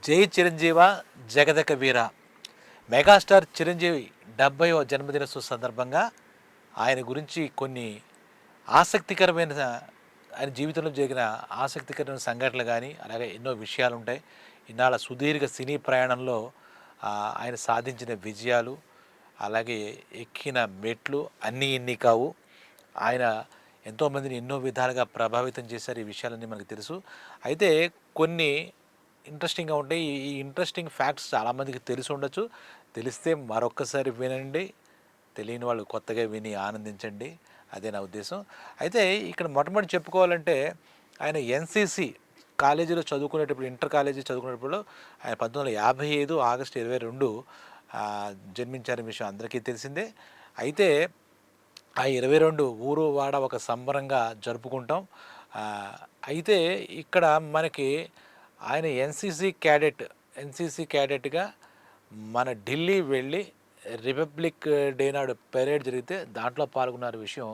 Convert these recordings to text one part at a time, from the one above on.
జై చిరంజీవ జగదక వీర మెగాస్టార్ చిరంజీవి 70వ జన్మదినోత్సవ సందర్భంగా ఆయన గురించి కొన్ని ఆసక్తికరమైన ఆయన జీవితంలో జరిగిన ఆసక్తికరమైన సంఘటనలు కానీ అలాగే ఎన్నో విషయాలు ఉంటాయి. ఇన్నాళ్ళ సుదీర్ఘ సినీ ప్రయాణంలో ఆయన సాధించిన విజయాలు అలాగే ఎక్కిన మెట్లు అన్నీ ఇన్ని కావు. ఆయన ఎంతోమందిని ఎన్నో విధాలుగా ప్రభావితం చేశారు. ఈ విషయాలన్నీ మనకు తెలుసు. అయితే కొన్ని ఇంట్రెస్టింగ్గా ఉంటాయి. ఈ ఇంట్రెస్టింగ్ ఫ్యాక్ట్స్ చాలామందికి తెలిసి ఉండొచ్చు. తెలిస్తే మరొక్కసారి వినండి, తెలియని వాళ్ళు కొత్తగా విని ఆనందించండి, అదే నా ఉద్దేశం. అయితే ఇక్కడ మొట్టమొదటి చెప్పుకోవాలంటే ఆయన ఎన్సీసీ కాలేజీలో చదువుకునేటప్పుడు, ఇంటర్ కాలేజీ చదువుకునేటప్పుడు ఆయన 1955 ఆగస్టు 22 జన్మించారనే విషయం అందరికీ తెలిసిందే. అయితే ఆ 22 ఊరు వాడ ఒక సంబరంగా జరుపుకుంటాం. అయితే ఇక్కడ మనకి ఆయన ఎన్సీసీ క్యాడెట్గా మన ఢిల్లీ వెళ్ళి రిపబ్లిక్ డే నాడు పెరేడ్ జరిగితే దాంట్లో పాల్గొన్న విషయం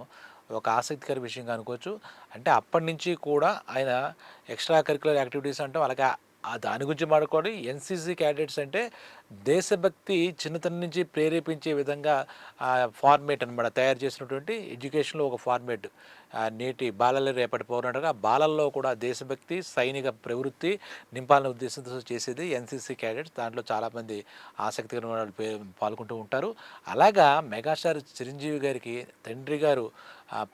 ఒక ఆసక్తికర విషయంగా అనుకోవచ్చు. అంటే అప్పటి నుంచి కూడా ఆయన ఎక్స్ట్రా కరిక్యులర్ యాక్టివిటీస్ అంటాం, అలాగే దాని గురించి మాట్లాడుకోవాలి. ఎన్సీసీ క్యాడెట్స్ అంటే దేశభక్తి చిన్నతనం నుంచి ప్రేరేపించే విధంగా ఫార్మేట్ అనమాట, తయారు చేసినటువంటి ఎడ్యుకేషన్లో ఒక ఫార్మేట్. నేటి బాలలే రేపటి పౌరులు, ఆ బాలల్లో కూడా దేశభక్తి, సైనిక ప్రవృత్తి నింపాలనే ఉద్దేశంతో చేసేది ఎన్సీసీ క్యాడెట్స్. దాంట్లో చాలామంది ఆసక్తికరమైన వాళ్ళు పాల్గొంటూ ఉంటారు. అలాగా మెగాస్టార్ చిరంజీవి గారికి తండ్రి గారు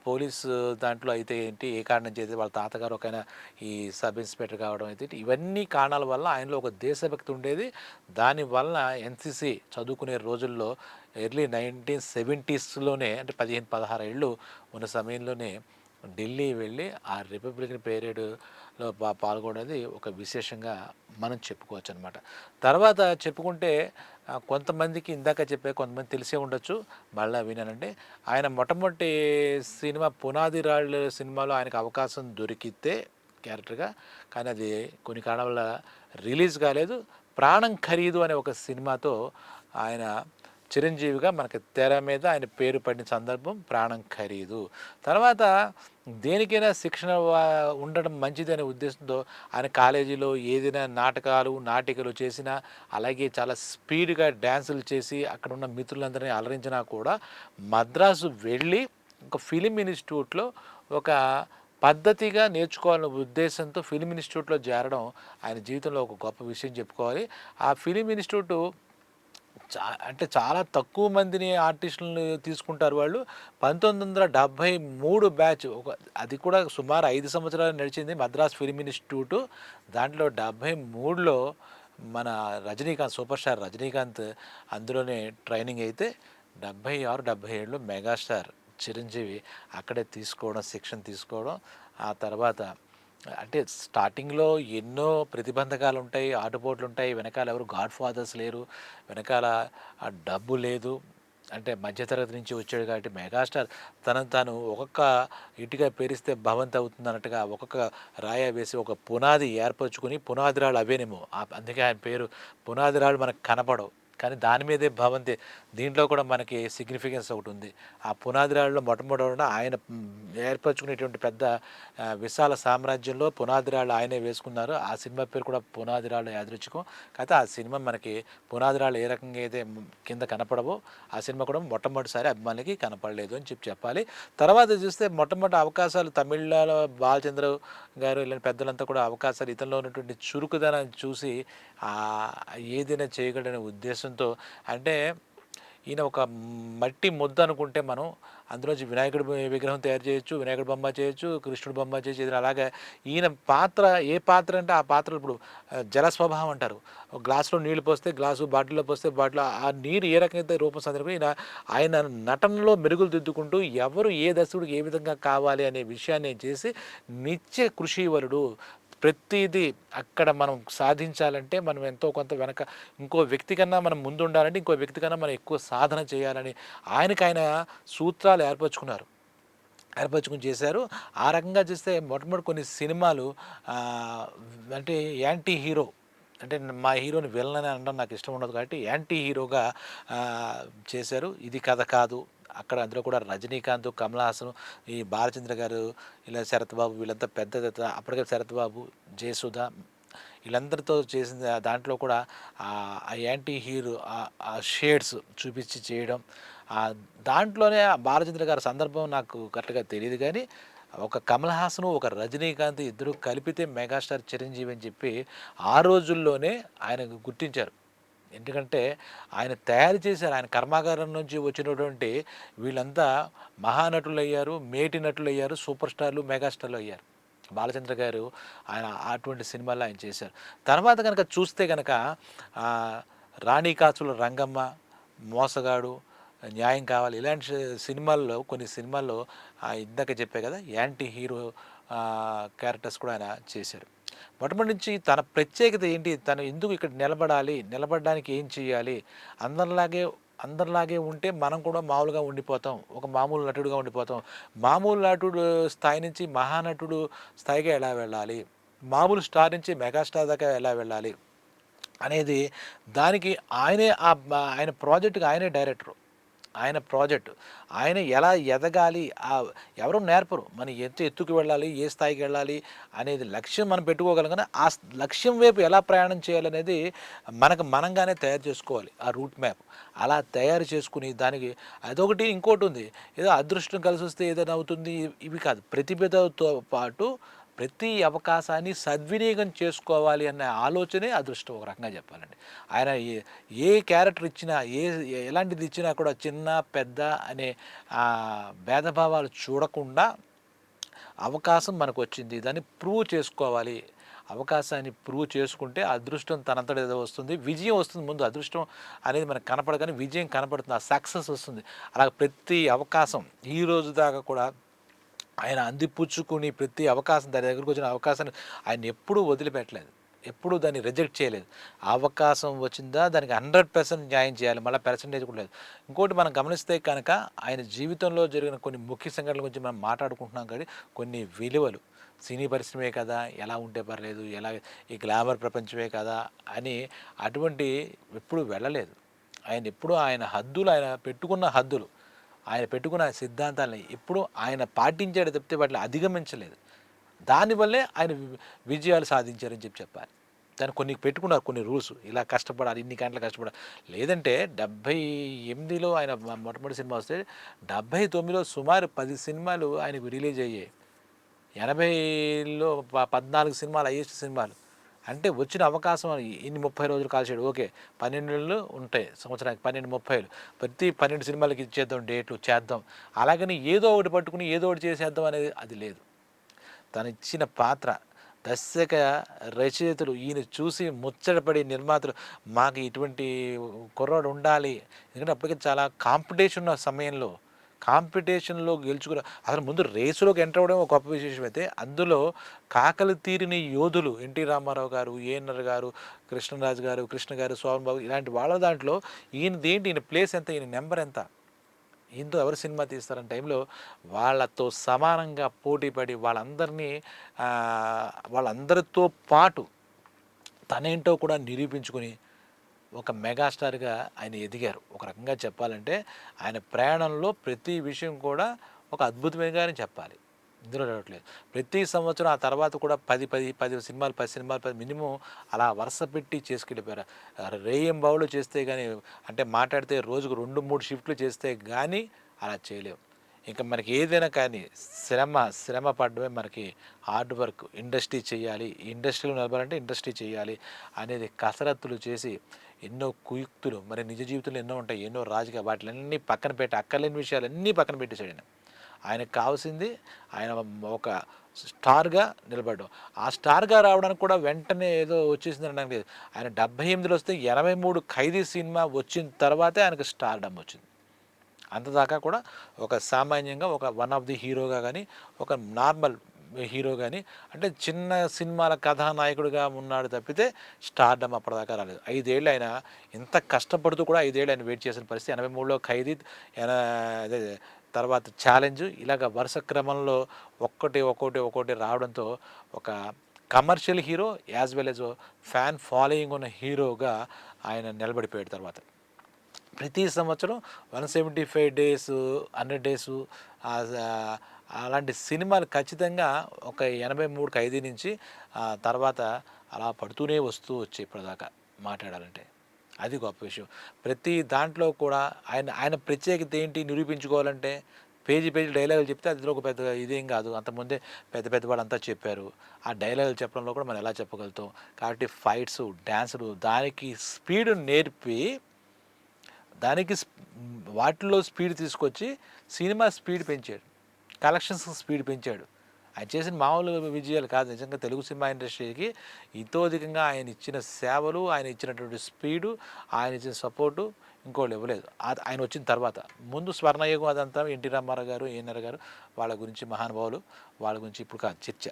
పోలీసు దాంట్లో అయితే ఏంటి, ఏ కారణం చేసి వాళ్ళ తాతగారు ఒకైనా ఈ సబ్ ఇన్స్పెక్టర్ కావడం అయితే, ఇవన్నీ కారణాల వల్ల ఆయనలో ఒక దేశభక్తి ఉండేది. దానివల్ల ఎన్సీసీ చదువుకునే రోజుల్లో ఎర్లీ 1970స్లోనే, అంటే 15-16 ఏళ్ళు ఉన్న సమయంలోనే ఢిల్లీ వెళ్ళి ఆ రిపబ్లిక్ పీరియడ్లో పాల్గొనేది ఒక విశేషంగా మనం చెప్పుకోవచ్చు అనమాట. తర్వాత చెప్పుకుంటే కొంతమందికి ఇందాక చెప్పే కొంతమంది తెలిసే ఉండొచ్చు, మళ్ళీ వినానంటే ఆయన మొట్టమొదటి సినిమా పునాది రాళ్ళు సినిమాలో ఆయనకు అవకాశం దొరికితే క్యారెక్టర్గా, కానీ అది కొన్ని కారణాల వల్ల రిలీజ్ కాలేదు. ప్రాణం ఖరీదు అనే ఒక సినిమాతో ఆయన చిరంజీవిగా మనకి తెర మీద ఆయన పేరు పడిన సందర్భం ప్రాణం ఖరీదు. తర్వాత దేనికైనా శిక్షణ ఉండడం మంచిది అనే ఉద్దేశంతో ఆయన కాలేజీలో ఏదైనా నాటికలు చేసినా, అలాగే చాలా స్పీడ్గా డ్యాన్సులు చేసి అక్కడ ఉన్న మిత్రులందరినీ అలరించినా కూడా మద్రాసు వెళ్ళి ఒక ఫిలిం ఇన్స్టిట్యూట్లో ఒక పద్ధతిగా నేర్చుకోవాలనే ఉద్దేశంతో ఫిలిం ఇన్స్టిట్యూట్లో చేరడం ఆయన జీవితంలో ఒక గొప్ప విషయం చెప్పుకోవాలి. ఆ ఫిలిం ఇన్స్టిట్యూట్ అంటే చాలా తక్కువ మందిని ఆర్టిస్టులను తీసుకుంటారు వాళ్ళు. 1973 బ్యాచ్, అది కూడా సుమారు 5 సంవత్సరాలు నడిచింది మద్రాస్ ఫిలిం ఇన్స్టిట్యూటు. దాంట్లో 73లో మన రజనీకాంత్, సూపర్ స్టార్ రజనీకాంత్ అందులోనే ట్రైనింగ్ అయితే 76-77లో మెగాస్టార్ చిరంజీవి అక్కడే శిక్షణ తీసుకోవడం. ఆ తర్వాత అంటే స్టార్టింగ్లో ఎన్నో ప్రతిబంధకాలు ఉంటాయి, ఆటుపోట్లు ఉంటాయి. వెనకాల ఎవరు గాడ్ ఫాదర్స్ లేరు, వెనకాల డబ్బు లేదు. అంటే మధ్యతరగతి నుంచి వచ్చాడు కాబట్టి మెగాస్టార్ తనను తాను ఒక్కొక్క ఇటుక పేరిస్తే భవంతి అవుతుంది అన్నట్టుగా ఒక్కొక్క రాయ వేసి ఒక పునాది ఏర్పరచుకుని, పునాది రాళ్ళు అవేనేమో అందుకే ఆయన పేరు. పునాది రాళ్ళు మనకు కనపడవు కానీ దాని మీదే భవంతి. దీంట్లో కూడా మనకి సిగ్నిఫికెన్స్ ఒకటి ఉంది. ఆ పునాది రాళ్ళలో మొట్టమొదట ఆయన ఏర్పరచుకునేటువంటి పెద్ద విశాల సామ్రాజ్యంలో పునాది రాళ్ళు ఆయనే వేసుకున్నారు. ఆ సినిమా పేరు కూడా పునాది రాళ్ళు యాదృచ్ఛికం. కాకపోతే ఆ సినిమా మనకి పునాది రాళ్ళు ఏ రకంగా అయితే కింద కనపడవో ఆ సినిమా కూడా మొట్టమొదటిసారి అభిమానులకి కనపడలేదు అని చెప్పాలి. తర్వాత చూస్తే మొట్టమొదటి అవకాశాలు తమిళలో బాలచంద్ర గారు ఇలాంటి పెద్దలంతా కూడా అవకాశాలు, ఇతనిలో ఉన్నటువంటి చురుకుదనాన్ని చూసి ఏదైనా చేయగలనే ఉద్దేశంతో, అంటే ఈయన ఒక మట్టి ముద్ద అనుకుంటే మనం అందులోంచి వినాయకుడి విగ్రహం తయారు చేయొచ్చు, వినాయకుడి బొమ్మ చేయొచ్చు, కృష్ణుడి బొమ్మ చేయొచ్చు. ఇది అలాగే ఈయన పాత్ర, ఏ పాత్ర అంటే ఆ పాత్ర ఇప్పుడు జలస్వభావం అంటారు. గ్లాసులో నీళ్ళు పోస్తే గ్లాసు, బాటిల్లో పోస్తే బాటిల్, ఆ నీరు ఏ రకమైతే రూపం సందర్భం ఆయన నటనలో మెరుగులు దిద్దుకుంటూ ఎవరు ఏ దర్శకుడికి ఏ విధంగా కావాలి అనే విషయాన్ని చేసి నిత్య కృషివలుడు. ప్రతిదీ అక్కడ మనం సాధించాలంటే మనం ఎంతో కొంత వెనక ఇంకో వ్యక్తి కన్నా మనం ముందు ఉండాలంటే ఇంకో వ్యక్తి కన్నా మనం ఎక్కువ సాధన చేయాలని ఆయన సూత్రాలు ఏర్పరచుకుని చేశారు. ఆ రకంగా చూస్తే మొట్టమొదటి కొన్ని సినిమాలు అంటే యాంటీ హీరో, అంటే మా హీరోని విలన్ అని అనడం నాకు ఇష్టం ఉండదు కాబట్టి యాంటీ హీరోగా చేశారు. ఇది కథ కాదు, అక్కడ అందులో కూడా రజనీకాంత్, కమల్ హాసన్, ఈ బాలచంద్ర గారు, ఇలా శరత్ బాబు, వీళ్ళంతా పెద్ద అప్పటికే శరత్ బాబు, జయసుధ, వీళ్ళందరితో చేసిన దాంట్లో కూడా ఆ యాంటీ హీరో ఆ షేడ్స్ చూపించి చేయడం, దాంట్లోనే ఆ బాలచంద్ర గారి సందర్భం నాకు కరెక్ట్గా తెలియదు కానీ ఒక కమల్ హాసన్, ఒక రజనీకాంత్ ఇద్దరు కలిపితే మెగాస్టార్ చిరంజీవి అని చెప్పి ఆ రోజుల్లోనే ఆయనకు గుర్తించారు. ఎందుకంటే ఆయన తయారు చేశారు. ఆయన కర్మాగారం నుంచి వచ్చినటువంటి వీళ్ళంతా మహానటులయ్యారు, మేటి నటులయ్యారు, సూపర్ స్టార్లు, మెగాస్టార్లు అయ్యారు. బాలచంద్ర గారు ఆయన అటువంటి సినిమాల్లో ఆయన చేశారు. తర్వాత కనుక చూస్తే కనుక రాణి కాచుల రంగమ్మ, మోసగాడు, న్యాయం కావాలి ఇలాంటి సినిమాల్లో కొన్ని సినిమాల్లో ఇందాక చెప్పే కదా యాంటీ హీరో క్యారెక్టర్స్ కూడా ఆయన చేశారు. మొట్టమొదటి నుంచి తన ప్రత్యేకత ఏంటి, తను ఎందుకు ఇక్కడ నిలబడాలి, నిలబడడానికి ఏం చేయాలి, అందరిలాగే అందరిలాగే ఉంటే మనం కూడా మామూలుగా ఉండిపోతాం, ఒక మామూలు నటుడుగా ఉండిపోతాం, మామూలు నటుడు స్థాయి నుంచి మహానటుడు స్థాయిగా ఎలా వెళ్ళాలి, మామూలు స్టార్ నుంచి మెగాస్టార్ దాకా ఎలా వెళ్ళాలి అనేది దానికి ఆయనే ఆయన ప్రాజెక్టుకి ఆయనే డైరెక్టరు, ఆయన ప్రాజెక్టు ఆయన ఎలా ఎదగాలి ఎవరు నేర్పరు, మనం ఎంత ఎత్తుకు వెళ్ళాలి, ఏ స్థాయికి వెళ్ళాలి అనేది లక్ష్యం మనం పెట్టుకోగలం. కానీ ఆ లక్ష్యం వైపు ఎలా ప్రయాణం చేయాలనేది మనంగానే తయారు చేసుకోవాలి. ఆ రూట్ మ్యాప్ అలా తయారు చేసుకుని దానికి అదొకటి, ఇంకోటి ఉంది, ఏదో అదృష్టం కలిసి వస్తే ఏదైనా అవుతుంది ఇవి కాదు, ప్రతిభతో పాటు ప్రతి అవకాశాన్ని సద్వినియోగం చేసుకోవాలి అనే ఆలోచనే అదృష్టం ఒక రకంగా చెప్పాలండి. ఆయన ఏ క్యారెక్టర్ ఇచ్చినా, ఎలాంటిది ఇచ్చినా కూడా చిన్న పెద్ద అనే భేదభావాలు చూడకుండా అవకాశం మనకు వచ్చింది, దాన్ని ప్రూవ్ చేసుకోవాలి. అవకాశాన్ని ప్రూవ్ చేసుకుంటే అదృష్టం తనంతట ఏదో వస్తుంది, విజయం వస్తుంది. ముందు అదృష్టం అనేది మనకు కనపడగానే విజయం కనపడుతుంది, ఆ సక్సెస్ వస్తుంది. అలా ప్రతి అవకాశం ఈ రోజు దాకా కూడా ఆయన అందిపుచ్చుకుని ప్రతి అవకాశం దాని దగ్గరకు వచ్చిన అవకాశాన్ని ఆయన ఎప్పుడూ వదిలిపెట్టలేదు, ఎప్పుడూ దాన్ని రిజెక్ట్ చేయలేదు. అవకాశం వచ్చిందా దానికి 100% న్యాయం చేయాలి, మళ్ళీ పర్సంటేజ్ కూడా లేదు. ఇంకోటి మనం గమనిస్తే కనుక ఆయన జీవితంలో జరిగిన కొన్ని ముఖ్య సంఘటనల గురించి మనం మాట్లాడుకుంటున్నాం, కానీ కొన్ని విలువలు, సినీ పరిశ్రమే కదా, ఎలా ఉంటే పర్లేదు, ఎలా ఈ గ్లామర్ ప్రపంచమే కదా అని అటువంటి ఎప్పుడు వెళ్ళలేదు. ఆయన ఎప్పుడూ ఆయన హద్దులు, ఆయన పెట్టుకున్న హద్దులు, ఆయన పెట్టుకున్న సిద్ధాంతాలని ఎప్పుడు ఆయన పాటించాడు తప్పితే వాటిని అధిగమించలేదు. దానివల్లే ఆయన విజయాలు సాధించారని చెప్పాలి. దాన్ని కొన్ని పెట్టుకున్నారు, కొన్ని రూల్స్, ఇలా కష్టపడాలి, ఇన్ని గంటలు కష్టపడాలి. లేదంటే 78లో ఆయన మొట్టమొదటి సినిమా వస్తే 79లో సుమారు 10 సినిమాలు ఆయనకు రిలీజ్ అయ్యాయి. 80లో 14 సినిమాలు, హైయెస్ట్ సినిమాలు. అంటే వచ్చిన అవకాశం ఇన్ని 30 రోజులు కాల్చాడు, ఓకే 12 నెలలు ఉంటాయి సంవత్సరానికి, 12 30 ప్రతి 12 సినిమాలకి ఇచ్చేద్దాం డేట్లు చేద్దాం, అలాగని ఏదో ఒకటి పట్టుకుని ఏదో ఒకటి చేసేద్దాం అనేది అది లేదు. తను ఇచ్చిన పాత్ర దర్శక రచయితలు ఈయన చూసి ముచ్చటపడి నిర్మాతలు మాకు ఇటువంటి కుర్రాడు ఉండాలి, ఎందుకంటే అప్పటికే చాలా కాంపిటీషన్ ఉన్న సమయంలో కాంపిటీషన్లో గెలుచుకున్న అసలు ముందు రేసులోకి ఎంటర్ అవ్వడం ఒక గొప్ప విశేషం అయితే, అందులో కాకలు తీరిన యోధులు ఎన్టీ రామారావు గారు, ఏఎన్ఆర్ గారు, కృష్ణరాజు గారు, కృష్ణ గారు, స్వామి బాబు ఇలాంటి వాళ్ళ దాంట్లో ఈయన ప్లేస్ ఎంత, ఈయన నెంబర్ ఎంత, ఈయనతో ఎవరు సినిమా తీస్తారన్న టైంలో వాళ్ళతో సమానంగా పోటీపడి వాళ్ళందరితో పాటు తనేంటో కూడా నిరూపించుకుని ఒక మెగాస్టార్గా ఆయన ఎదిగారు. ఒక రకంగా చెప్పాలంటే ఆయన ప్రయాణంలో ప్రతి విషయం కూడా ఒక అద్భుతమైనగానే చెప్పాలి, ఇందులో డౌట్లేదు. ప్రతి సంవత్సరం ఆ తర్వాత కూడా 10 సినిమాలు 10 సినిమాలు 10 మినిమం అలా వరుస పెట్టి చేసుకెళ్ళిపోయారు. రేయింబావులు చేస్తే కానీ, అంటే మాట్లాడితే రోజుకు 2-3 షిఫ్ట్లు చేస్తే కానీ అలా చేయలేవు. ఇంకా మనకి ఏదైనా కానీ శ్రమ పడడమే మనకి హార్డ్ వర్క్. ఇండస్ట్రీ చేయాలి, ఇండస్ట్రీలో నిలబడాలంటే ఇండస్ట్రీ చేయాలి అనేది కసరత్తులు చేసి ఎన్నో కుయుక్తులు, మరి నిజ జీవితంలో ఎన్నో ఉంటాయి, ఎన్నో రాజకీయ వాటిలన్నీ పక్కన పెట్టి, అక్కర్లేని విషయాలన్నీ పక్కన పెట్టేశాడు. ఆయనకు కావాల్సింది ఆయన ఒక స్టార్గా నిలబడ్డం. ఆ స్టార్గా రావడానికి కూడా వెంటనే ఏదో వచ్చేసింది అనడానికి లేదు. ఆయన 78లో వస్తే 83 ఖైదీ సినిమా వచ్చిన తర్వాతే ఆయనకు స్టార్డమ్ వచ్చింది. అంతదాకా కూడా ఒక సామాన్యంగా ఒక వన్ ఆఫ్ ది హీరోగా కానీ, ఒక నార్మల్ హీరో కానీ, అంటే చిన్న సినిమాల కథానాయకుడిగా ఉన్నాడు తప్పితే స్టార్డమ్ అప్పటిదాకా రాలేదు. 5 ఏళ్ళు ఆయన ఇంత కష్టపడుతూ కూడా 5 ఏళ్ళు ఆయన వెయిట్ చేసిన పరిస్థితి. 83లో ఖైదీ, అదే తర్వాత ఛాలెంజ్, ఇలాగ వరుస క్రమంలో ఒక్కొక్కటి రావడంతో ఒక commercial hero as well as fan following ఉన్న హీరోగా ఆయన నిలబడిపోయాడు. తర్వాత ప్రతి సంవత్సరం 175 డేస్ 100 డేసు అలాంటి సినిమాలు ఖచ్చితంగా ఒక 83 ఖైదీ నుంచి తర్వాత అలా పడుతూనే వస్తూ వచ్చాయి ఇప్పటిదాకా మాట్లాడాలంటే. అది గొప్ప విషయం. ప్రతి దాంట్లో కూడా ఆయన ఆయన ప్రత్యేకత ఏంటి నిరూపించుకోవాలంటే పేజీ పేజీ డైలాగులు చెప్తే అందులో ఒక పెద్ద ఇదేం కాదు. అంతకుముందే పెద్ద పెద్ద వాళ్ళంతా చెప్పారు. ఆ డైలాగులు చెప్పడంలో కూడా మనం ఎలా చెప్పగలుగుతాం. కాబట్టి ఫైట్సు, డాన్సులు దానికి స్పీడ్ నేర్పి దానికి వాటిలో స్పీడ్ తీసుకొచ్చి సినిమా స్పీడ్ పెంచాడు. కలెక్షన్స్ స్పీడ్ పెంచాడు. ఆయన చేసిన మామూలు విజయాలు కాదు. నిజంగా తెలుగు సినిమా ఇండస్ట్రీకి ఇతోధికంగా ఆయన ఇచ్చిన సేవలు, ఆయన ఇచ్చినటువంటి స్పీడు, ఆయన ఇచ్చిన సపోర్టు ఇంకోళ్ళు ఇవ్వలేదు. అది ఆయన వచ్చిన తర్వాత. ముందు స్వర్ణయుగం అదంతా ఎన్టీ రామారావు గారు, ఏఎన్ఆర్ గారు వాళ్ళ గురించి మహానుభావులు. వాళ్ళ గురించి ఇప్పుడు కాదు చర్చ.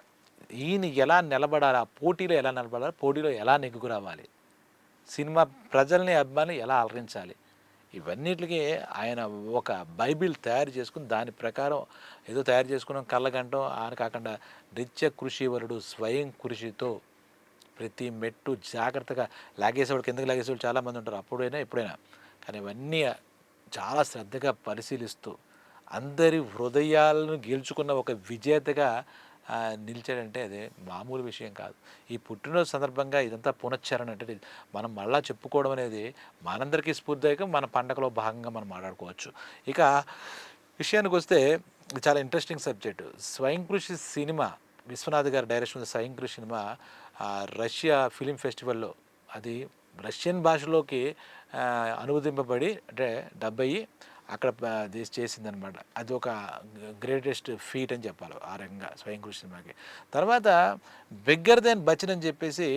ఈయన ఎలా నిలబడాలి, ఆ పోటీలో ఎలా నిలబడాలి, పోటీలో ఎలా నెగ్గుకు రావాలి, సినిమా ప్రజల్ని అభిమానులు ఎలా అలరించాలి, ఇవన్నిటికీ ఆయన ఒక బైబిల్ తయారు చేసుకుని దాని ప్రకారం ఏదో తయారు చేసుకున్నాం కళ్ళగంటం ఆయన కాకుండా నిత్య కృషివరుడు స్వయం కృషితో ప్రతి మెట్టు జాగ్రత్తగా లాగేసేవాడు, కిందకి లాగేసేవాడు చాలామంది ఉంటారు అప్పుడైనా ఎప్పుడైనా. కానీ ఇవన్నీ చాలా శ్రద్ధగా పరిశీలిస్తూ అందరి హృదయాలను గెలుచుకున్న ఒక విజేతగా నిలిచాడంటే అది మామూలు విషయం కాదు. ఈ పుట్టినరోజు సందర్భంగా ఇదంతా పునశ్చరణ అంటే మనం మళ్ళా చెప్పుకోవడం అనేది మనందరికీ స్ఫూర్తిదాయకం. మన పండగలో భాగంగా మనం మాట్లాడుకోవచ్చు. ఇక విషయానికి వస్తే ఇది చాలా ఇంట్రెస్టింగ్ సబ్జెక్టు. స్వయం కృషి సినిమా విశ్వనాథ్ గారి డైరెక్షన్ స్వయం కృషి సినిమా రష్యా ఫిలిం ఫెస్టివల్లో అది రష్యన్ భాషలోకి అనువదింపబడి అంటే డబ్ అయ్యి అక్కడ చేసిందనమాట. అది ఒక గ్రేటెస్ట్ ఫీట్ అని చెప్పాలి ఆ రకంగా స్వయం కృషి సినిమాకి. తర్వాత బిగ్గర్ దెన్ బచ్చన్ అని చెప్పేసి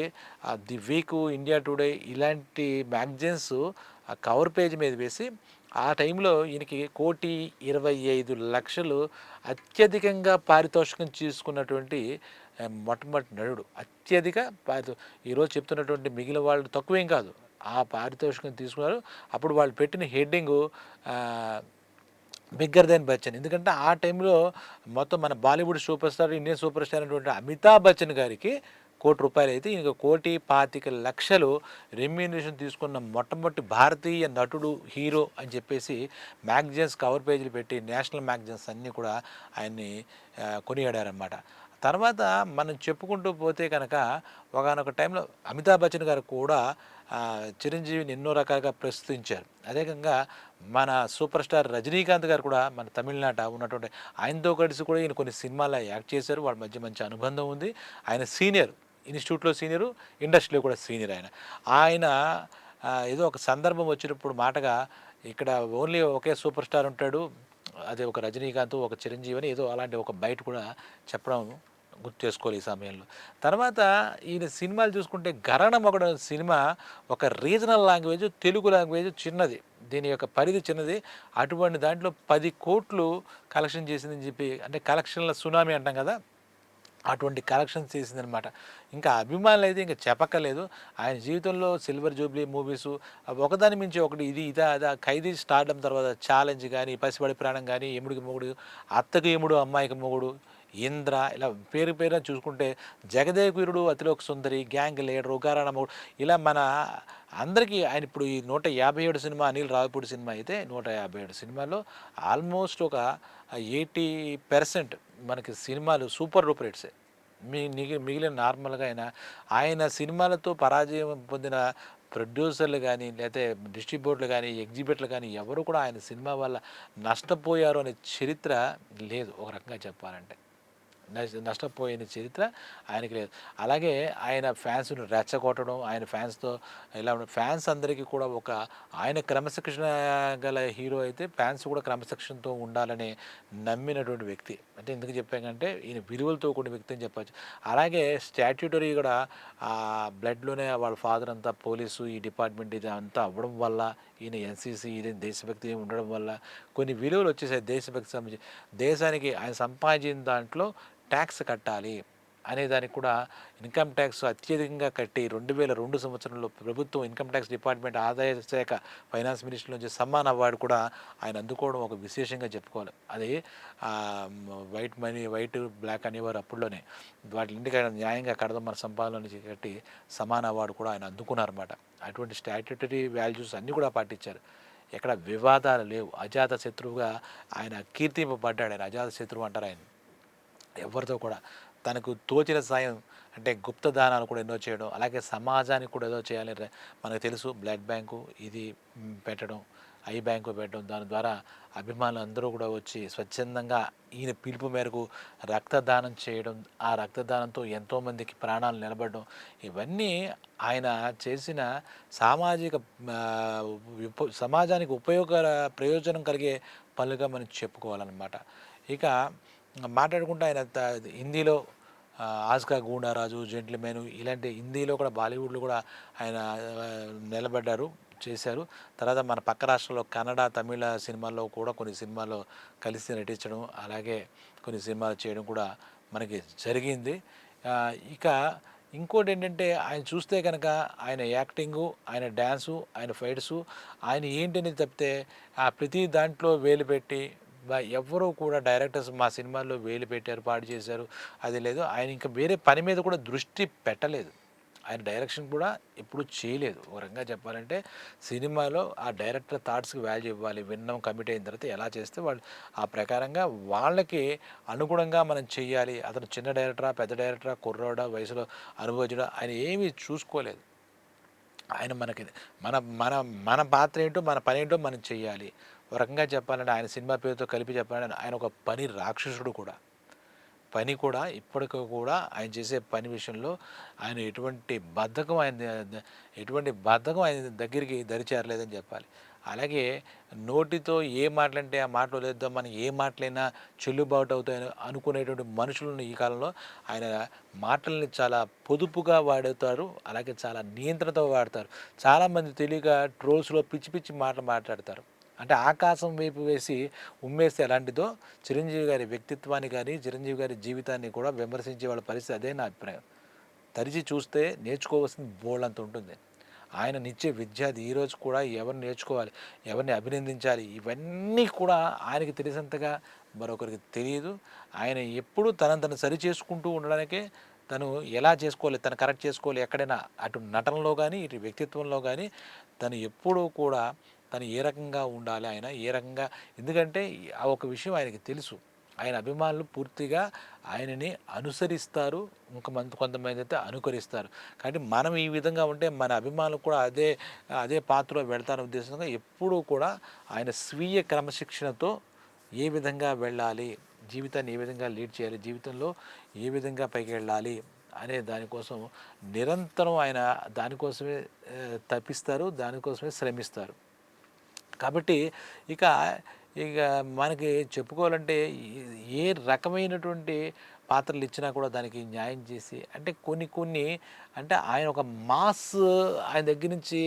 ది వీక్, ఇండియా టుడే ఇలాంటి మ్యాగజైన్స్ ఆ కవర్ పేజ్ మీద వేసి ఆ టైంలో ఈయనకి 1,25,00,000 అత్యధికంగా పారితోషికం తీసుకున్నటువంటి మొట్టమొదటి నటుడు. అత్యధిక ఈరోజు చెప్తున్నటువంటి మిగిలిన వాళ్ళు తక్కువేం కాదు. ఆ పారితోషికం తీసుకున్నారు. అప్పుడు వాళ్ళు పెట్టిన హెడ్డింగు బిగ్గర్ దెన్ బచ్చన్. ఎందుకంటే ఆ టైంలో మొత్తం మన Bollywood super star, Indian super star అయినటువంటి అమితాబ్ బచ్చన్ గారికి ₹1,00,00,000 అయితే ఈయనకు 1,25,00,000 రెమ్యూనరేషన్ తీసుకున్న మొట్టమొదటి భారతీయ నటుడు, హీరో అని చెప్పేసి మ్యాగజైన్స్ కవర్ పేజీలు పెట్టి నేషనల్ మ్యాగజైన్స్ అన్నీ కూడా ఆయన్ని కొనియాడారన్నమాట. తర్వాత మనం చెప్పుకుంటూ పోతే కనుక ఒకానొక టైంలో అమితాబ్ బచ్చన్ గారు కూడా చిరంజీవిని ఎన్నో రకాలుగా ప్రస్తుతించారు. అదేవిధంగా మన సూపర్ స్టార్ రజనీకాంత్ గారు కూడా మన తమిళనాట ఉన్నటువంటి ఆయనతో కలిసి కూడా ఈయన కొన్ని సినిమాల్లో యాక్ట్ చేశారు. వాళ్ళ మధ్య మంచి అనుబంధం ఉంది. ఆయన సీనియర్, ఇన్స్టిట్యూట్లో సీనియరు, ఇండస్ట్రీలో కూడా సీనియర్ ఆయన. ఆయన ఏదో ఒక సందర్భం వచ్చినప్పుడు మాటగా ఇక్కడ ఓన్లీ ఒకే సూపర్ స్టార్ ఉంటాడు, అదే ఒక రజనీకాంత్, ఒక చిరంజీవి అని ఏదో అలాంటి ఒక బయట కూడా చెప్పడం గుర్తు చేసుకోవాలి ఈ సమయంలో. తర్వాత ఈయన సినిమాలు చూసుకుంటే 'గరణం' ఒకటి సినిమా ఒక రీజనల్ లాంగ్వేజ్, తెలుగు లాంగ్వేజ్ చిన్నది, దీని యొక్క పరిధి చిన్నది. అటువంటి దాంట్లో 10 కోట్లు కలెక్షన్ చేసిందని చెప్పి, అంటే కలెక్షన్ల సునామీ అంటాం కదా, అటువంటి కలెక్షన్స్ చేసిందనమాట. ఇంకా అభిమానులు అయితే ఇంకా చెప్పక్కర్లేదు. ఆయన జీవితంలో సిల్వర్ జూబ్లీ మూవీసు ఒకదాని మించి ఒకటి, ఇది ఇదా అదా, ఖైదీ స్టార్డమ్ తర్వాత ఛాలెంజ్ కానీ, పసిబడి ప్రాణం కానీ, ఎముడికి మొగుడు, అత్తకి ఎముడు అమ్మాయికి మొగుడు, ఇంద్ర, ఇలా పేరు పేరున చూసుకుంటే జగదేక వీరుడు, అతిలోక సుందరి, గ్యాంగ్ లీడరు, ఉగారాణ మొగుడు, ఇలా మన అందరికీ ఆయన ఇప్పుడు ఈ 157 సినిమా అనిల్ రావిపూడి సినిమా అయితే 157 సినిమాల్లో ఆల్మోస్ట్ ఒక 80% మనకి సినిమాలు సూపర్ డూపర్ హిట్సే. మిగిలిన నార్మల్గా ఆయన సినిమాలతో పరాజయం పొందిన ప్రొడ్యూసర్లు కానీ, లేకపోతే డిస్ట్రిబ్యూటర్లు కానీ, ఎగ్జిబిటర్లు కానీ ఎవరు కూడా ఆయన సినిమా వల్ల నష్టపోయారు అనే చరిత్ర లేదు ఒక రకంగా చెప్పాలంటే. నష్టపోయిన చరిత్ర ఆయనకి లేదు. అలాగే ఆయన ఫ్యాన్స్ను రెచ్చగొట్టడం, ఆయన ఫ్యాన్స్తో ఇలా ఫ్యాన్స్ అందరికీ కూడా ఒక ఆయన క్రమశిక్షణ గల హీరో అయితే ఫ్యాన్స్ కూడా క్రమశిక్షణతో ఉండాలని నమ్మినటువంటి వ్యక్తి. అంటే ఎందుకు చెప్పాకంటే ఈయన విలువలతో కూడిన వ్యక్తి అని చెప్పచ్చు. అలాగే స్టాట్యూటరీ కూడా బ్లడ్లోనే వాళ్ళ ఫాదర్ అంతా పోలీసు, ఈ డిపార్ట్మెంట్ ఇది అంతా అవ్వడం వల్ల, ఈయన ఎన్సీసీ ఇది దేశభక్తి ఉండడం వల్ల కొన్ని విలువలు వచ్చేసాయి దేశభక్తి సంబంధించి. దేశానికి ఆయన సంపాదించిన దాంట్లో ట్యాక్స్ కట్టాలి అనేదానికి కూడా ఇన్కమ్ ట్యాక్స్ అత్యధికంగా కట్టి 2002 సంవత్సరంలో ప్రభుత్వం ఇన్కమ్ ట్యాక్స్ డిపార్ట్మెంట్ ఆదాయ శాఖ ఫైనాన్స్ మినిస్టర్ నుంచి సమ్మాన్ అవార్డు కూడా ఆయన అందుకోవడం ఒక విశేషంగా చెప్పుకోవాలి. అది వైట్ మనీ, వైట్ బ్లాక్ అనేవారు అప్పుడులోనే, వాటి ఇంటికి న్యాయంగా కడదాం మన సంపాదన నుంచి కట్టి సమాన అవార్డు కూడా ఆయన అందుకున్నారన్నమాట. అటువంటి స్టాట్యూటరీ వాల్యూస్ అన్నీ కూడా పాటించారు. ఎక్కడ వివాదాలు లేవు. అజాత శత్రువుగా ఆయన కీర్తింపబడ్డాడు. ఆయన అజాత శత్రువు అంటారు ఆయన. ఎవరితో కూడా తనకు తోచిన సాయం అంటే గుప్తదానాలు కూడా ఎన్నో చేయడం, అలాగే సమాజానికి కూడా ఏదో చేయాలి. మనకు తెలుసు బ్లడ్ బ్యాంకు ఇది పెట్టడం, ఐ బ్యాంకు పెట్టడం, దాని ద్వారా అభిమానులు అందరూ కూడా వచ్చి స్వచ్ఛందంగా ఈయన పిలుపు మేరకు రక్తదానం చేయడం, ఆ రక్తదానంతో ఎంతోమందికి ప్రాణాలు నిలబడడం, ఇవన్నీ ఆయన చేసిన సామాజిక ఆ, సమాజానికి ప్రయోజనం కలిగే పనులుగా మనం చెప్పుకోవాలన్నమాట. ఇక మాట్లాడుకుంటే ఆయన హిందీలో ఆస్కా గూండారాజు, జెంటిల్‌మెన్ ఇలాంటి హిందీలో కూడా బాలీవుడ్‌లో కూడా ఆయన నిలబడ్డారు, చేశారు. తర్వాత మన పక్క రాష్ట్రాల్లో కన్నడ, తమిళ సినిమాల్లో కూడా కొన్ని సినిమాల్లో కలిసి నటించడం, అలాగే కొన్ని సినిమాలు చేయడం కూడా మనకి జరిగింది. ఇక ఇంకోటేంటంటే ఆయన చూస్తే గనక ఆయన యాక్టింగు, ఆయన డాన్సు, ఆయన ఫైట్సు, ఆయన ఏంటనేది తప్పితే ప్రతి దాంట్లో వేలు పెట్టి ఎవ్వరూ కూడా డైరెక్టర్స్ మా సినిమాల్లో వేలు పెట్టారు, పాడు చేశారు అది లేదు. ఆయన ఇంకా వేరే పని మీద కూడా దృష్టి పెట్టలేదు. ఆయన డైరెక్షన్ కూడా ఎప్పుడూ చేయలేదు. ఒక రకంగా చెప్పాలంటే సినిమాలో ఆ డైరెక్టర్ థాట్స్‌కి వాల్యూ ఇవ్వాలి. విన్నాం, కమిట్ అయిన తర్వాత ఎలా చేస్తే వాళ్ళు ఆ ప్రకారంగా వాళ్ళకి అనుగుణంగా మనం చెయ్యాలి. అతను చిన్న డైరెక్టరా, పెద్ద డైరెక్టరా, కుర్రోడా, వయసులో అనుభవజ్ఞుడా ఆయన ఏమీ చూసుకోలేదు. ఆయన మనకి మన మన మన పాత్ర ఏంటో, మన పనేంటో మనం చెయ్యాలి. ఒక రకంగా చెప్పాలంటే ఆయన సినిమా పేరుతో కలిపి చెప్పాలంటే ఆయన ఒక పని రాక్షసుడు కూడా. పని కూడా ఇప్పటికి కూడా ఆయన చేసే పని విషయంలో ఆయన ఎటువంటి బద్ధకం ఆయన దగ్గరికి దరిచేరలేదని చెప్పాలి. అలాగే నోటితో ఏ మాటలంటే ఆ మాటలు వదిలేద్దాం, మనం ఏ మాటలైనా చెల్లుబాటు అవుతాయని అనుకునేటువంటి మనుషులను ఈ కాలంలో ఆయన మాటల్ని చాలా పొదుపుగా వాడుతారు. అలాగే చాలా నియంత్రణతో వాడతారు. చాలామంది తెలియక ట్రోల్స్‌లో పిచ్చి పిచ్చి మాటలు మాట్లాడతారు. అంటే ఆకాశం వైపు వేసి ఉమ్మేస్తే ఎలాంటిదో చిరంజీవి గారి వ్యక్తిత్వాన్ని కానీ, చిరంజీవి గారి జీవితాన్ని కూడా విమర్శించే వాళ్ళ పరిస్థితి అదే నా అభిప్రాయం. తరిచి చూస్తే నేర్చుకోవాల్సింది బోలెడంత ఉంటుంది. ఆయన నిత్య విద్యార్థి. ఈరోజు కూడా ఎవరిని నేర్చుకోవాలి, ఎవరిని అభినందించాలి, ఇవన్నీ కూడా ఆయనకి తెలిసినంతగా మరొకరికి తెలియదు. ఆయన ఎప్పుడూ తనను తను సరి చేసుకుంటూ ఉండడానికే తను ఎలా చేసుకోవాలి, తను కరెక్ట్ చేసుకోవాలి, ఎక్కడైనా అటు నటనలో కానీ, ఇటు వ్యక్తిత్వంలో కానీ తను ఎప్పుడూ కూడా తను ఏ రకంగా ఉండాలి, ఆయన ఏ రకంగా, ఎందుకంటే ఆ ఒక విషయం ఆయనకి తెలుసు. ఆయన అభిమానులు పూర్తిగా ఆయనని అనుసరిస్తారు, కొంతమంది అయితే అనుకరిస్తారు. కాబట్టి మనం ఈ విధంగా ఉంటే మన అభిమానులు కూడా అదే పాత్రలో వెళ్తారనే ఉద్దేశంగా ఎప్పుడూ కూడా ఆయన స్వీయ క్రమశిక్షణతో ఏ విధంగా వెళ్ళాలి, జీవితాన్ని ఏ విధంగా లీడ్ చేయాలి, జీవితంలో ఏ విధంగా పైకి వెళ్ళాలి అనే దానికోసం నిరంతరం ఆయన దానికోసమే తప్పిస్తారు, దానికోసమే శ్రమిస్తారు. కాబట్టి ఇక ఇక మనకి చెప్పుకోవాలంటే ఏ రకమైనటువంటి పాత్రలు ఇచ్చినా కూడా దానికి న్యాయం చేసి అంటే కొన్ని అంటే ఆయన ఒక ఆయన దగ్గర నుంచి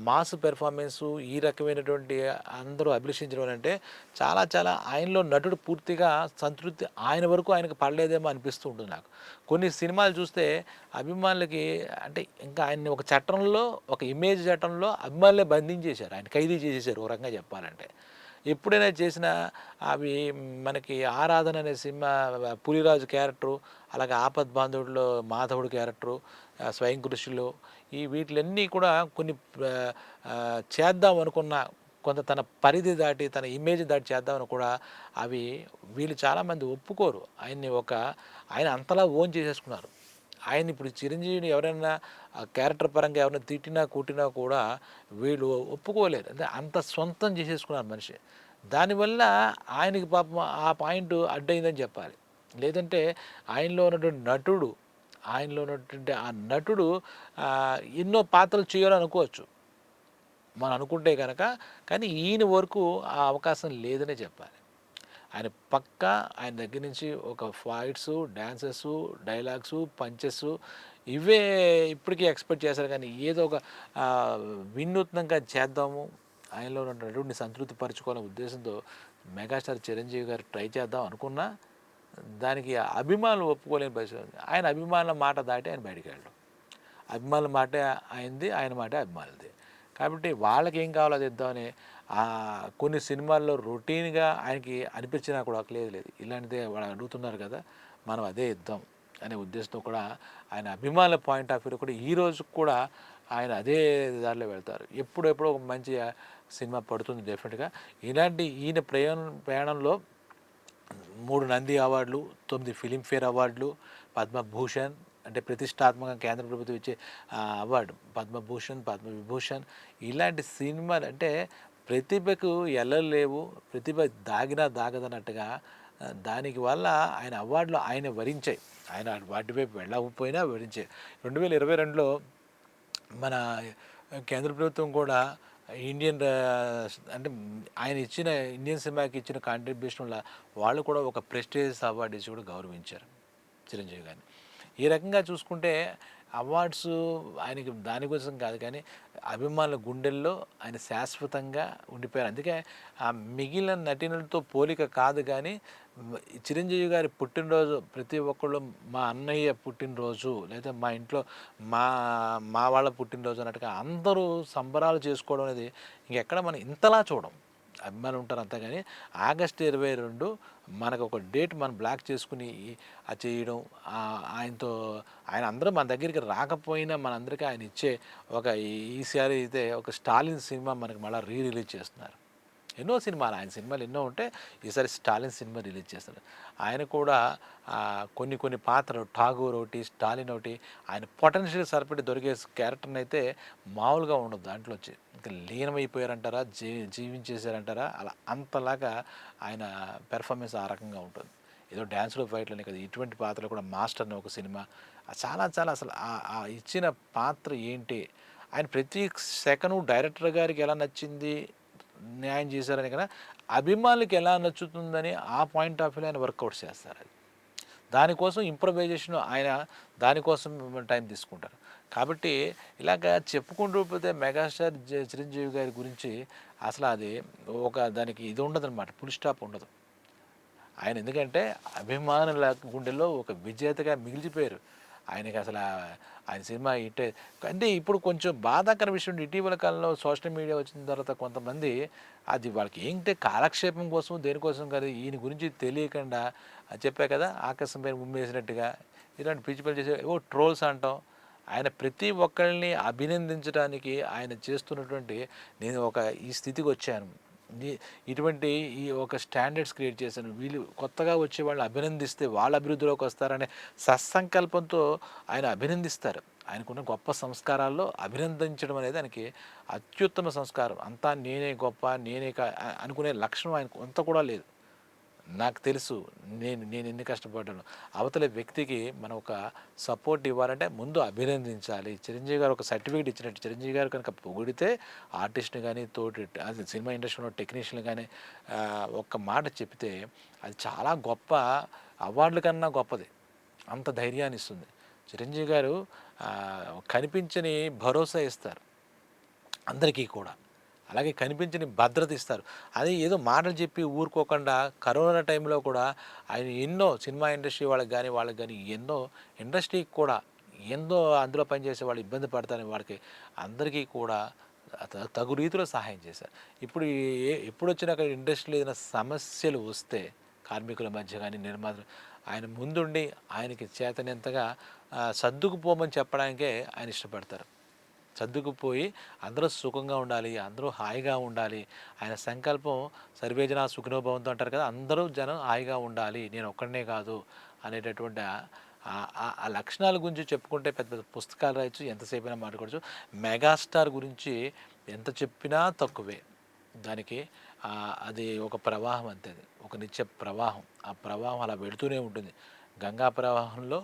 మాస్ పెర్ఫార్మెన్సు ఈ రకమైనటువంటి అందరూ అభిలషించడం అంటే చాలా ఆయనలో నటుడు పూర్తిగా సంతృప్తి ఆయన వరకు ఆయనకు పడలేదేమో అనిపిస్తూ ఉంటుంది నాకు. కొన్ని సినిమాలు చూస్తే అభిమానులకి అంటే ఇంకా ఆయన్ని ఒక చట్టంలో, ఒక ఇమేజ్ చట్టంలో అభిమానులే బంధించేశారు, ఆయన ఖైదీ చేసేసారు ఒక రకంగా చెప్పాలంటే. ఎప్పుడైనా చేసిన అవి మనకి 'ఆరాధన' అనే సినిమా పులిరాజు క్యారెక్టరు, అలాగే 'ఆపద్ బాంధవుడులో' మాధవుడు క్యారెక్టరు, 'స్వయం కృషిలో' వీటిలన్నీ కూడా కొన్ని చేద్దాం అనుకున్న కొంత తన పరిధి దాటి, తన ఇమేజ్ దాటి చేద్దామని కూడా అవి వీళ్ళు చాలామంది ఒప్పుకోరు. ఆయన అంతలా ఓన్ చేసేసుకున్నారు. ఆయన ఇప్పుడు చిరంజీవిని ఎవరైనా క్యారెక్టర్ పరంగా ఎవరైనా తిట్టినా, కొట్టినా కూడా వీళ్ళు ఒప్పుకోలేరు. అంటే అంత సొంతం చేసేసుకున్నారు మనిషి. దానివల్ల ఆయనకి పాపం ఆ పాయింట్ అడ్డయిందని చెప్పాలి. లేదంటే ఆయనలో ఉన్నటువంటి ఆ నటుడు ఎన్నో పాత్రలు చేయాలనుకోవచ్చు మనం అనుకుంటే కనుక. కానీ ఈయన వరకు ఆ అవకాశం లేదనే చెప్పాలి. ఆయన దగ్గర నుంచి ఒక ఫైట్సు, డాన్సెసు, డైలాగ్సు, పంచెసు ఇవే ఇప్పటికీ ఎక్స్పెక్ట్ చేశారు. కానీ ఏదో ఒక వినూత్నంగా చేద్దాము, ఆయనలో ఉన్న నటుడిని సంతృప్తి పరచుకోవాలనే ఉద్దేశంతో మెగాస్టార్ చిరంజీవి గారు ట్రై చేద్దాం అనుకున్నా దానికి అభిమానులు ఒప్పుకోలేని పరిస్థితి ఉంది. ఆయన అభిమానుల మాట దాటి ఆయన బయటికి వెళ్ళడం, అభిమానుల మాటే ఆయనది, ఆయన మాటే అభిమానులది. కాబట్టి వాళ్ళకి ఏం కావాలో అది ఇద్దామని కొన్ని సినిమాల్లో రొటీన్గా ఆయనకి అనిపించినా కూడా లేదు ఇలాంటిదే వాళ్ళు అడుగుతున్నారు కదా, మనం అదే ఇద్దాం అనే ఉద్దేశంతో కూడా ఆయన అభిమానుల పాయింట్ ఆఫ్ వ్యూ కూడా ఈరోజు కూడా ఆయన అదే దారిలో వెళ్తారు. ఎప్పుడెప్పుడో ఒక మంచి సినిమా పడుతుంది డెఫినెట్గా. ఈయన ప్రయాణంలో 3 నంది అవార్డులు, 9 ఫిలింఫేర్ అవార్డులు, పద్మభూషణ్ అంటే ప్రతిష్టాత్మకంగా కేంద్ర ప్రభుత్వం ఇచ్చే అవార్డు పద్మభూషణ్, పద్మవిభూషణ్ ఇలాంటి సినిమాలు అంటే ప్రతిభకు ఎల్లలు లేవు. ప్రతిభ దాగినా దాగదన్నట్టుగా దానికి వల్ల ఆయన అవార్డులు ఆయన వరించాయి. ఆయన వాటి వైపు వెళ్ళకపోయినా వరించాయి. 2022లో మన కేంద్ర ప్రభుత్వం కూడా అంటే ఆయన ఇచ్చిన ఇండియన్ సినిమాకి ఇచ్చిన కాంట్రిబ్యూషన్ వల్ల వాళ్ళు కూడా ఒక ప్రెస్టీజియస్ అవార్డు ఇచ్చి కూడా గౌరవించారు చిరంజీవి గారిని. ఈ రకంగా చూసుకుంటే అవార్డ్స్ ఆయనకి దానికోసం కాదు, కానీ అభిమానుల గుండెల్లో ఆయన శాశ్వతంగా ఉండిపోయారు. అందుకే ఆ మిగిలిన నటీనటులతో పోలిక కాదు, కానీ చిరంజీవి గారి పుట్టినరోజు ప్రతి ఒక్కళ్ళు మా అన్నయ్య పుట్టినరోజు లేదా మా ఇంట్లో మా మా వాళ్ళ పుట్టినరోజు అన్నట్టుగా అందరూ సంబరాలు చేసుకోవడం అనేది ఇంకెక్కడ మనం ఇంతలా చూడం. అభిమానులు ఉంటారు అంతా, కానీ ఆగస్టు 22 మనకు ఒక డేట్ మనం బ్లాక్ చేసుకుని అది చేయడం, ఆయనతో ఆయన అందరూ మన దగ్గరికి రాకపోయినా మనందరికీ ఆయన ఇచ్చే ఒక ఈసారి అయితే ఒక స్టాలిన్ సినిమా మనకి మళ్ళీ రిలీజ్ చేస్తున్నారు. ఎన్నో సినిమాలు ఆయన సినిమాలు ఎన్నో ఉంటే ఈసారి స్టాలిన్ సినిమా రిలీజ్ చేస్తారు. ఆయన కూడా కొన్ని పాత్రలు ఠాగూర్ ఒకటి, స్టాలిన్ ఒకటి, ఆయన పొటెన్షియల్ సరిపడి దొరికే క్యారెక్టర్ని అయితే మామూలుగా ఉండదు. దాంట్లో వచ్చి ఇంకా లీనమైపోయారంటారా, జీవించేశారంటారా, అలా అంతలాగా ఆయన పెర్ఫార్మెన్స్ ఆ రకంగా ఉంటుంది. ఏదో డ్యాన్స్లో ఫైట్లని కదా, ఇటువంటి పాత్రలు కూడా మాస్టర్ అని ఒక సినిమా చాలా అసలు ఇచ్చిన పాత్ర ఏంటి, ఆయన ప్రతి సెకండ్ డైరెక్టర్ గారికి ఎలా నచ్చింది న్యాయం చేశారని కదా, అభిమానులకు ఎలా నచ్చుతుందని ఆ పాయింట్ ఆఫ్ వ్యూలో ఆయన వర్కౌట్ చేస్తారు. అది దానికోసం ఇంప్రవైజేషన్ ఆయన దానికోసం టైం తీసుకుంటారు. కాబట్టి ఇలాగ చెప్పుకుంటూ పోతే మెగాస్టార్ చిరంజీవి గారి గురించి అసలు అది దానికి ఇది ఉండదన్నమాట, ఫుల్ స్టాప్ ఉండదు. ఆయన ఎందుకంటే అభిమానుల గుండెల్లో ఒక విజేతగా మిగిలిపోయారు. ఆయనకి అసలు ఆయన సినిమా హిట్ అంటే ఇప్పుడు కొంచెం బాధాకర విషయం, ఇటీవల కాలంలో సోషల్ మీడియా వచ్చిన తర్వాత కొంతమంది అది వాళ్ళకి ఏంటంటే కాలక్షేపం కోసం దేనికోసం కాదు, ఈయన గురించి తెలియకుండా చెప్పా కదా ఆకాశం పైన ఉమ్మేసినట్టుగా ఇలాంటి పిచ్చి పని చేసే ట్రోల్స్ అంటాం. ఆయన ప్రతి ఒక్కరిని అభినందించడానికి ఆయన చేస్తున్నటువంటి నేను ఈ స్థితికి వచ్చాను, ఇటువంటి ఈ ఒక స్టాండర్డ్స్ క్రియేట్ చేశాను, వీళ్ళు కొత్తగా వచ్చే వాళ్ళని అభినందిస్తే వాళ్ళ అభివృద్ధిలోకి వస్తారనే సత్సంకల్పంతో ఆయన అభినందిస్తారు. ఆయనకున్న గొప్ప సంస్కారాల్లో అభినందించడం అనేది ఆయనకి అత్యుత్తమ సంస్కారం. అంతా నేనే గొప్ప, అనుకునే లక్షణం ఆయనకు అంత కూడా లేదు. నాకు తెలుసు నేను ఎన్ని కష్టపడ్డాను. అవతల వ్యక్తికి మనం ఒక సపోర్ట్ ఇవ్వాలంటే ముందు అభినందించాలి. చిరంజీవి గారు ఒక సర్టిఫికేట్ ఇచ్చినట్టు, చిరంజీవి గారు కనుక పొగిడితే ఆర్టిస్ట్ని కానీ అది సినిమా ఇండస్ట్రీలో టెక్నీషియన్ కానీ ఒక్క మాట చెప్తే అది చాలా గొప్ప, అవార్డుల కన్నా గొప్పది. అంత ధైర్యాన్ని ఇస్తుంది. చిరంజీవి గారు కనిపించని భరోసా ఇస్తారు అందరికీ కూడా, అలాగే కనిపించని భద్రత ఇస్తారు. అది ఏదో మాటలు చెప్పి ఊరుకోకుండా కరోనా టైంలో కూడా ఆయన ఎన్నో సినిమా ఇండస్ట్రీ వాళ్ళకి కానీ ఎన్నో ఇండస్ట్రీకి కూడా ఎంతో అందులో పనిచేసే వాళ్ళు ఇబ్బంది పడతారని వాళ్ళకి అందరికీ కూడా తగు రీతిలో సహాయం చేశారు. ఎప్పుడు వచ్చినా అక్కడ ఇండస్ట్రీలో ఏదైనా సమస్యలు వస్తే కార్మికుల మధ్య కానీ నిర్మాతలు ఆయన ముందుండి ఆయనకి చేతనంతగా సర్దుకుపోమని చెప్పడానికే ఆయన ఇష్టపడతారు. సర్దుకుపోయి అందరూ సుఖంగా ఉండాలి, అందరూ హాయిగా ఉండాలి. ఆయన సంకల్పం సర్వేజన సుఖినోభవంతో అంటారు కదా, అందరూ జనం హాయిగా ఉండాలి, నేను ఒక్కడనే కాదు అనేటటువంటి ఆ లక్షణాల గురించి చెప్పుకుంటే పెద్ద పెద్ద పుస్తకాలు రాయొచ్చు, ఎంతసేపు అయినా మాట్లాడచ్చు. మెగాస్టార్ గురించి ఎంత చెప్పినా తక్కువే. దానికి అది ఒక ప్రవాహం అంతే, ఒక నిత్య ప్రవాహం. ఆ ప్రవాహం అలా వెళుతూనే ఉంటుంది. గంగా ప్రవాహంలో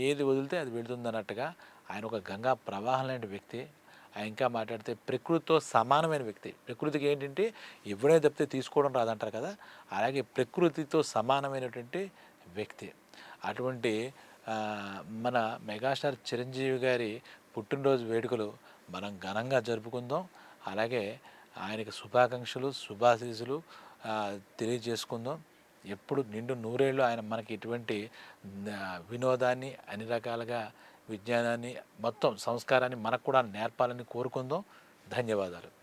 ఏది వదిలితే అది వెళుతుంది అన్నట్టుగా ఆయన ఒక గంగా ప్రవాహం లాంటి వ్యక్తి. ఆయన ఇంకా మాట్లాడితే ప్రకృతితో సమానమైన వ్యక్తి. ప్రకృతికి ఏంటంటే ఇవ్వడే తప్పితే తీసుకోవడం రాదంటారు కదా, అలాగే ప్రకృతితో సమానమైనటువంటి వ్యక్తి. అటువంటి మన మెగాస్టార్ చిరంజీవి గారి పుట్టినరోజు వేడుకలు మనం ఘనంగా జరుపుకుందాం. అలాగే ఆయనకి శుభాశీస్సులు తెలియజేసుకుందాం. ఎప్పుడు నిండు నూరేళ్ళు ఆయన మనకి ఇటువంటి వినోదాన్ని, అన్ని రకాలుగా విజ్ఞానాన్ని, మొత్తం సంస్కారాన్ని మనకు కూడా నేర్పాలని కోరుకుందాం. ధన్యవాదాలు.